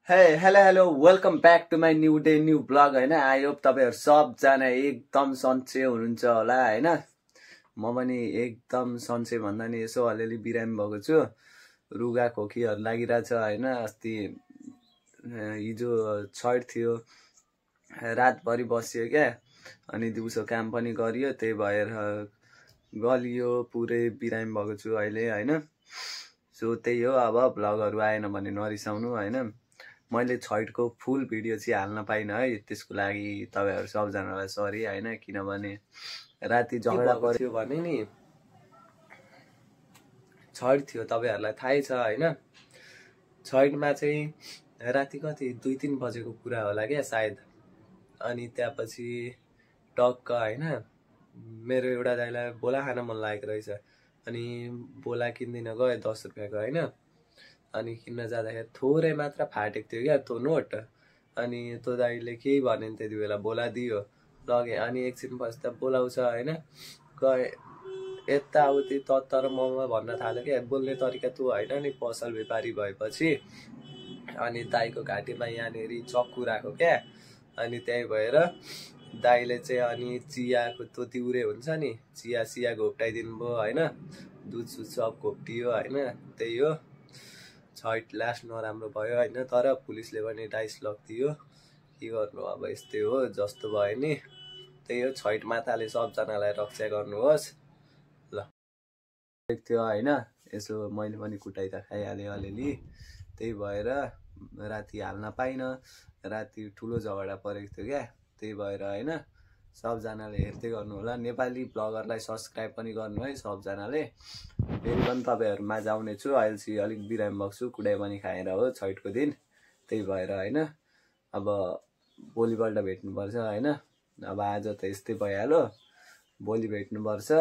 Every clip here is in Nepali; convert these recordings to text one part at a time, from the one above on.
Hello welcome back to my new day new blog होइन। आई होप तपाईँहरू सबजना एकदम सन्चै हुनुहुन्छ होला होइन। म पनि एकदम सन्चै भन्दा नि यसो अलिअलि बिरामी भएको छु। रुगा खोकीहरू लागिरहेछ होइन। अस्ति हिजो छठ थियो, रातभरि बसियो क्या, अनि दिउँसो काम पनि गरियो, त्यही भएर गलियो, पुरै बिरामी भएको छु अहिले होइन। सो त्यही हो, अब भ्लगहरू आएन भने नरिसाउनु होइन। मैले छठको फुल भिडियो चाहिँ हाल्न पाइनँ है, त्यसको लागि तपाईँहरू सबजनालाई सरी होइन। किनभने राति झगडा पऱ्यो भने नि, छठ थियो तपाईँहरूलाई थाहै छ होइन। छठमा चाहिँ राति कति 2-3 बजेको कुरा होला क्या सायद। अनि त्यसपछि टक्क होइन मेरो एउटा दाइलाई बोला खान मन लागेको रहेछ, अनि बोला किन्दिन गयो 10 रुपियाँको होइन। अनि किन्न जाँदाखेरि थोरै मात्र फाटेको थियो क्या त्यो नोट। अनि त्यो दाइले केही भनेन त्यति बेला, बोला दियो, लगेँ। अनि एकछिन पछि त बोलाउँछ होइन, गएँ यताउति तर ममा भन्न थाल्यो क्या। बोल्ने तरिका त्यो होइन नि, पसल व्यापारी भएपछि। अनि दाइको घाँटीमा यहाँनिर चक्कु राख्यो क्या। अनि त्यही भएर दाइले चाहिँ अनि चियाको त्यो तिउरे हुन्छ नि, चिया घोप्टाइदिनु भयो होइन। दुध सुध सब घोप्टियो होइन। त्यही हो, छठ लास्ट नराम्रो भयो होइन। तर पुलिसले पनि डाइस लगिदियो, के गर्नु अब, यस्तै हो, जस्तो भयो नि। त्यही हो, छठ माताले सबजनालाई रक्षा गर्नुहोस् ल। थियो होइन, यसो मैले पनि कुटाइ त खाइहालेँ अलिअलि, त्यही भएर राति हाल्न पाइनँ। राति ठुलो झगडा परेको थियो क्या, त्यही भएर होइन। सबजनाले हेर्दै गर्नु होला, नेपाली ब्लगरलाई सब्सक्राइब पनि गर्नु है सबजनाले। फेरि पनि तपाईँहरू माझ आउने छु। अहिले चाहिँ अलिक बिरामी भएको छु, कुटाइ पनि खाएर हो छठको दिन, त्यही भएर होइन। अब भोलिपल्ट भेट्नुपर्छ होइन। अब आज त यस्तै भइहाल्यो, भोलि भेट्नुपर्छ।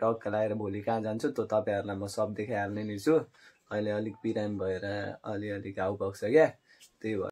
टक्क लगाएर भोलि कहाँ जान्छु त्यो तपाईँहरूलाई म सब देखाइहाल्ने नै छु। अहिले अलिक बिरामी भएर अलिअलि घाउ भएको छ क्या, त्यही भएर